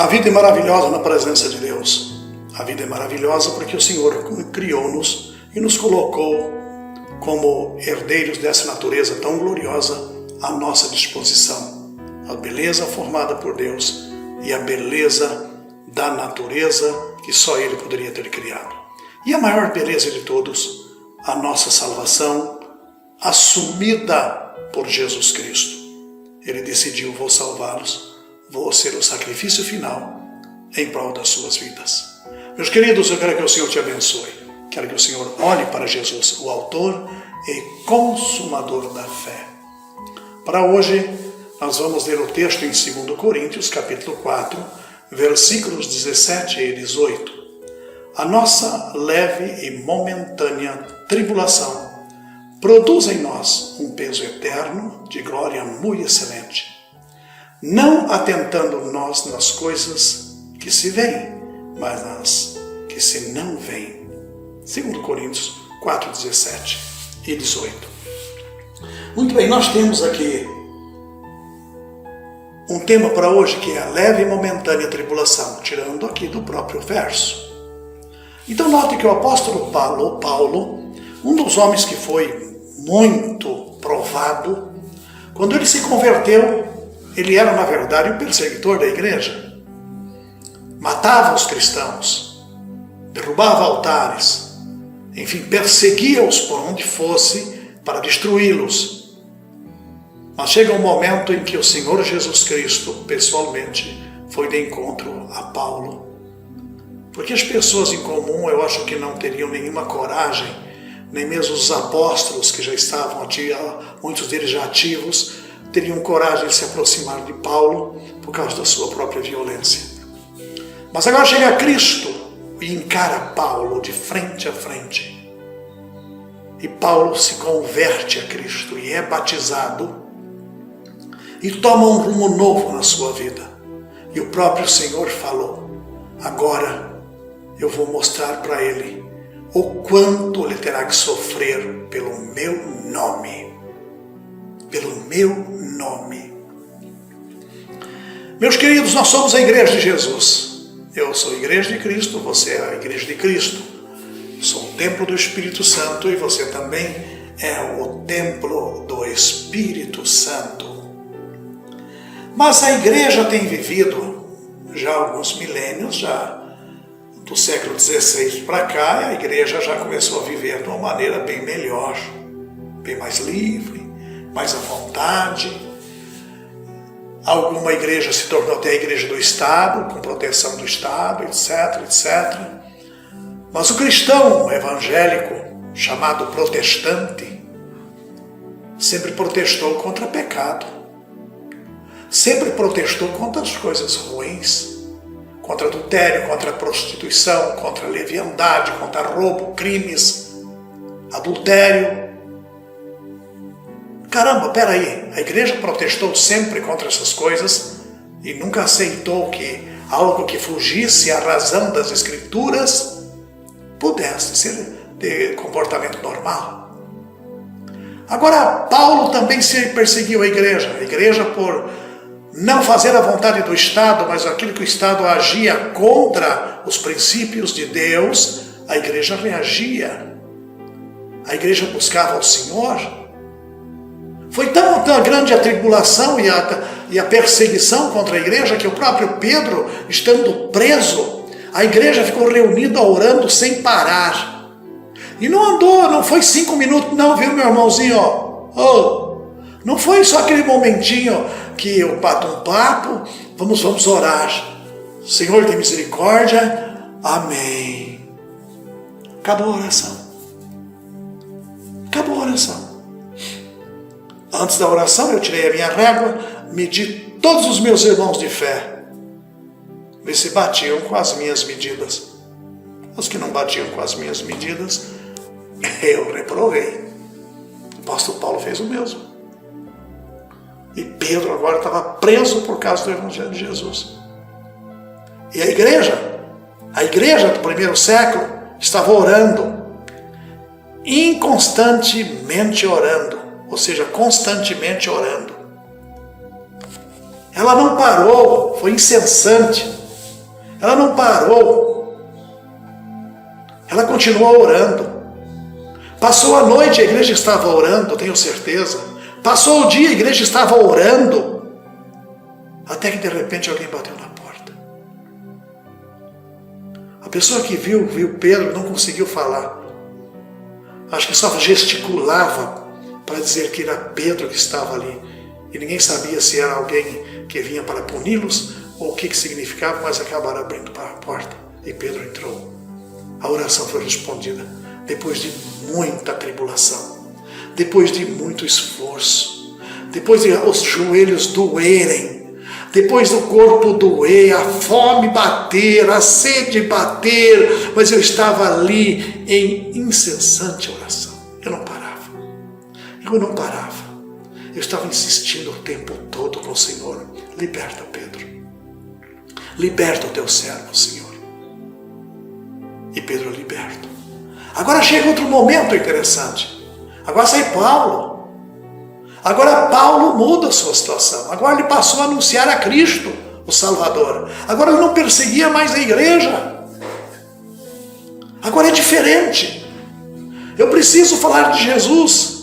A vida é maravilhosa na presença de Deus. A vida é maravilhosa porque o Senhor criou-nos e nos colocou como herdeiros dessa natureza tão gloriosa à nossa disposição. A beleza formada por Deus e a beleza da natureza que só Ele poderia ter criado. E a maior beleza de todos, a nossa salvação assumida por Jesus Cristo. Ele decidiu: vou salvá-los, vou ser o sacrifício final em prol das suas vidas. Meus queridos, eu quero que o Senhor te abençoe. Quero que o Senhor olhe para Jesus, o autor e consumador da fé. Para hoje, nós vamos ler o texto em 2 Coríntios, capítulo 4, versículos 17 e 18. A nossa leve e momentânea tribulação produz em nós um peso eterno de glória muito excelente, não atentando nós nas coisas que se veem, mas nas que se não veem. 2 Coríntios 4, 17 e 18. Muito bem, nós temos aqui um tema para hoje que é a leve e momentânea tribulação, tirando aqui do próprio verso. Então note que o apóstolo Paulo, um dos homens que foi muito provado, quando ele se converteu, ele era na verdade o perseguidor da igreja. Matava os cristãos, derrubava altares, enfim, perseguia-os por onde fosse para destruí-los. Mas chega um momento em que o Senhor Jesus Cristo, pessoalmente, foi de encontro a Paulo. Porque as pessoas em comum, eu acho que não teriam nenhuma coragem, nem mesmo os apóstolos que já estavam ativos, muitos deles já ativos, teriam coragem de se aproximar de Paulo por causa da sua própria violência. Mas agora chega Cristo e encara Paulo de frente a frente. E Paulo se converte a Cristo e é batizado e toma um rumo novo na sua vida. E o próprio Senhor falou: agora eu vou mostrar para ele o quanto ele terá que sofrer pelo meu nome. Pelo meu nome. Meus queridos, nós somos a igreja de Jesus. Eu sou a igreja de Cristo, você é a igreja de Cristo. Sou o templo do Espírito Santo e você também é o templo do Espírito Santo. Mas a igreja tem vivido já alguns milênios, já do século XVI para cá, a igreja já começou a viver de uma maneira bem melhor, bem mais livre, mais à vontade. Alguma igreja se tornou até a igreja do Estado, com proteção do Estado, etc, etc. Mas o cristão evangélico, chamado protestante, sempre protestou contra pecado. Sempre protestou contra as coisas ruins, contra adultério, contra prostituição, contra leviandade, contra roubo, crimes, adultério. Caramba, peraí, a igreja protestou sempre contra essas coisas e nunca aceitou que algo que fugisse à razão das Escrituras pudesse ser de comportamento normal. Agora, Paulo também se perseguiu a igreja por não fazer a vontade do Estado, mas aquilo que o Estado agia contra os princípios de Deus, a igreja reagia. A igreja buscava o Senhor. Foi tão grande a tribulação e a perseguição contra a igreja que o próprio Pedro, estando preso, a igreja ficou reunida orando sem parar. E não foi 5 minutos não, viu, meu irmãozinho? Não foi só aquele momentinho que eu bato um papo, vamos orar. Senhor, tem misericórdia, amém. Acabou a oração. Acabou a oração. Antes da oração eu tirei a minha régua, medi todos os meus irmãos de fé, ver se batiam com as minhas medidas. Os que não batiam com as minhas medidas, eu reprovei. O apóstolo Paulo fez o mesmo. E Pedro agora estava preso por causa do Evangelho de Jesus. E a igreja do primeiro século estava orando, inconstantemente orando, ou seja, constantemente orando. Ela não parou, foi incessante. Ela não parou. Ela continuou orando. Passou a noite, a igreja estava orando, tenho certeza. Passou o dia, a igreja estava orando. Até que de repente alguém bateu na porta. A pessoa que viu Pedro não conseguiu falar. Acho que só gesticulava para dizer que era Pedro que estava ali. E ninguém sabia se era alguém que vinha para puni-los ou o que significava, mas acabaram abrindo para a porta. E Pedro entrou. A oração foi respondida depois de muita tribulação, depois de muito esforço, depois de os joelhos doerem, depois do corpo doer, a fome bater, a sede bater, mas eu estava ali em incessante oração. Eu não parava. Eu estava insistindo o tempo todo com o Senhor. Liberta, Pedro. Liberta o teu servo, Senhor. E Pedro liberta. Agora chega outro momento interessante. Agora sai Paulo. Agora Paulo muda a sua situação. Agora ele passou a anunciar a Cristo, o Salvador. Agora ele não perseguia mais a igreja. Agora é diferente. Eu preciso falar de Jesus.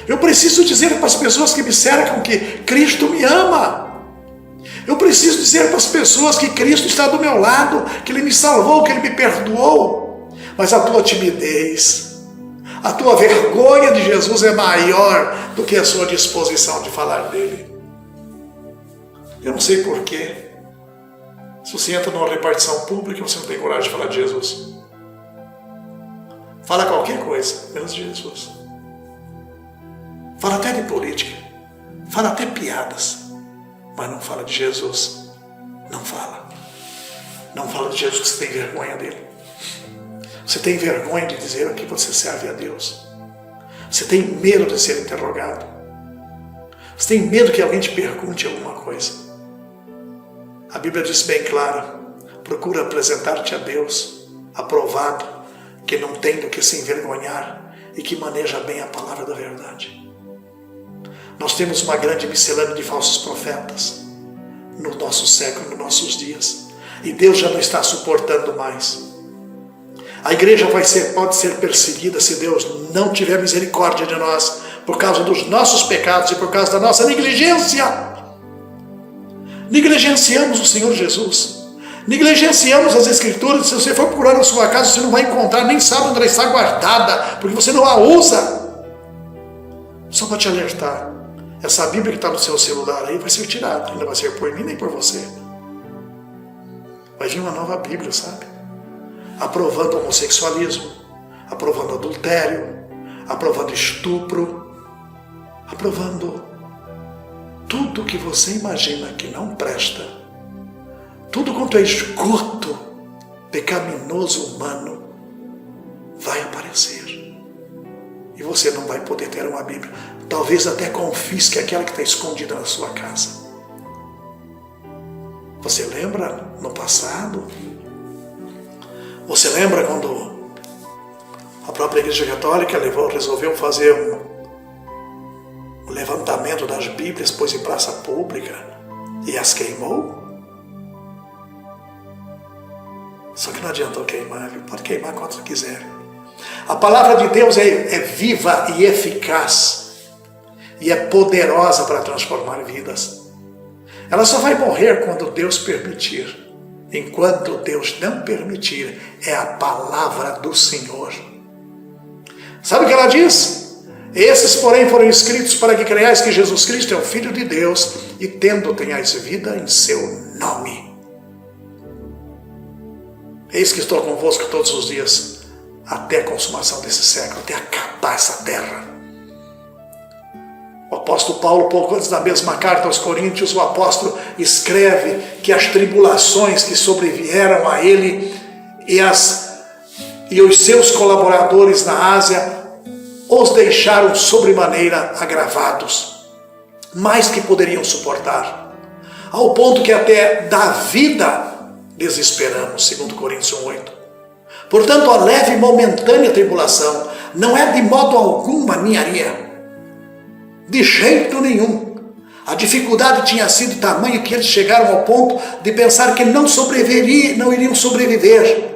Eu preciso dizer para as pessoas que me cercam que Cristo me ama. Eu preciso dizer para as pessoas que Cristo está do meu lado, que Ele me salvou, que Ele me perdoou. Mas a tua timidez, a tua vergonha de Jesus é maior do que a sua disposição de falar dele. Eu não sei porquê. Se você entra numa repartição pública, você não tem coragem de falar de Jesus. Fala qualquer coisa, menos de Jesus. Fala até de política. Fala até piadas. Mas não fala de Jesus. Não fala. Não fala de Jesus, você tem vergonha dele. Você tem vergonha de dizer que você serve a Deus. Você tem medo de ser interrogado. Você tem medo que alguém te pergunte alguma coisa. A Bíblia diz bem clara: procura apresentar-te a Deus, aprovado, que não tem do que se envergonhar e que maneja bem a palavra da verdade. Nós temos uma grande miscelânea de falsos profetas no nosso século, nos nossos dias. E Deus já não está suportando mais. A igreja pode ser perseguida se Deus não tiver misericórdia de nós, por causa dos nossos pecados e por causa da nossa negligência. Negligenciamos o Senhor Jesus. Negligenciamos as Escrituras. Se você for procurar na sua casa, você não vai encontrar, nem sabe onde ela está guardada, porque você não a usa. Só para te alertar. Essa Bíblia que está no seu celular aí vai ser tirada. Não vai ser por mim nem por você. Vai vir uma nova Bíblia, sabe? Aprovando homossexualismo, aprovando adultério, aprovando estupro, aprovando tudo que você imagina que não presta. Tudo quanto é esgoto pecaminoso humano vai aparecer. E você não vai poder ter uma Bíblia. Talvez até confisque aquela que está escondida na sua casa. Você lembra no passado? Você lembra quando a própria Igreja Católica resolveu fazer um levantamento das Bíblias, pôs em praça pública e as queimou? Só que não adiantou queimar, viu? Pode queimar quanto quiser. A palavra de Deus é viva e eficaz. E é poderosa para transformar vidas. Ela só vai morrer quando Deus permitir. Enquanto Deus não permitir, é a palavra do Senhor. Sabe o que ela diz? Esses, porém, foram escritos para que creiais que Jesus Cristo é o Filho de Deus e tendo tenhais vida em seu nome. Eis que estou convosco todos os dias, até a consumação desse século, até acabar essa terra. O apóstolo Paulo, pouco antes da mesma carta aos Coríntios, o apóstolo escreve que as tribulações que sobrevieram a ele e os seus colaboradores na Ásia os deixaram sobremaneira agravados, mais que poderiam suportar, ao ponto que até da vida desesperamos, segundo Coríntios 1:8. Portanto, a leve e momentânea tribulação não é de modo algum ninharia. De jeito nenhum. A dificuldade tinha sido tamanha que eles chegaram ao ponto de pensar que não iriam sobreviver.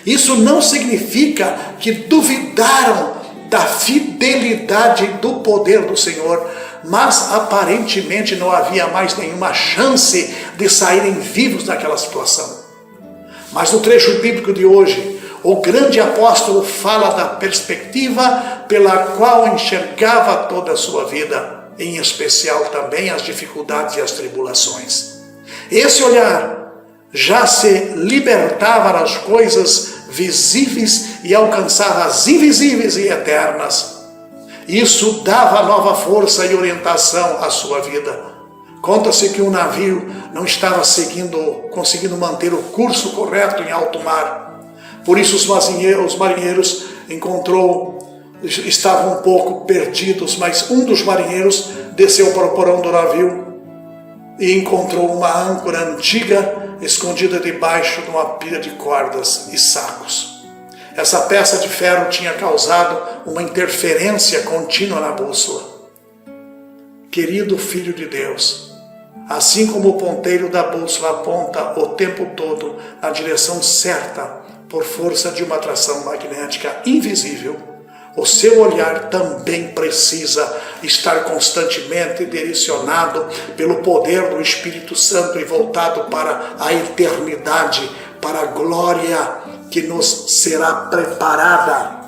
Isso não significa que duvidaram da fidelidade e do poder do Senhor, mas aparentemente não havia mais nenhuma chance de saírem vivos daquela situação. Mas no trecho bíblico de hoje, o grande apóstolo fala da perspectiva pela qual enxergava toda a sua vida, em especial também as dificuldades e as tribulações. Esse olhar já se libertava das coisas visíveis e alcançava as invisíveis e eternas. Isso dava nova força e orientação à sua vida. Conta-se que o navio não estava conseguindo manter o curso correto em alto mar. Por isso os marinheiros estavam um pouco perdidos, mas um dos marinheiros desceu para o porão do navio e encontrou uma âncora antiga escondida debaixo de uma pilha de cordas e sacos. Essa peça de ferro tinha causado uma interferência contínua na bússola. Querido Filho de Deus, assim como o ponteiro da bússola aponta o tempo todo na direção certa por força de uma atração magnética invisível, o seu olhar também precisa estar constantemente direcionado pelo poder do Espírito Santo e voltado para a eternidade, para a glória que nos será preparada.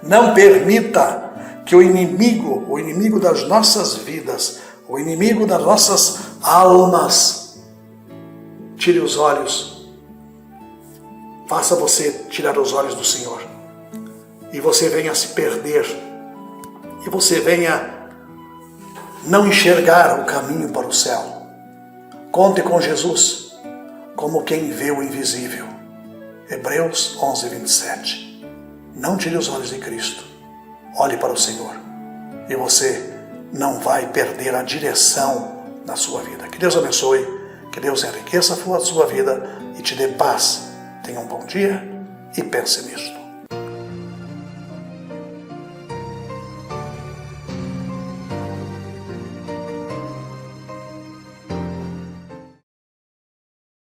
Não permita que o inimigo das nossas vidas, o inimigo das nossas almas, tire os olhos, faça você tirar os olhos do Senhor. E você venha se perder, e você venha não enxergar o caminho para o céu. Conte com Jesus como quem vê o invisível. Hebreus 11:27. Não tire os olhos de Cristo, olhe para o Senhor, e você não vai perder a direção na sua vida. Que Deus abençoe, que Deus enriqueça a sua vida e te dê paz. Tenha um bom dia e pense nisso.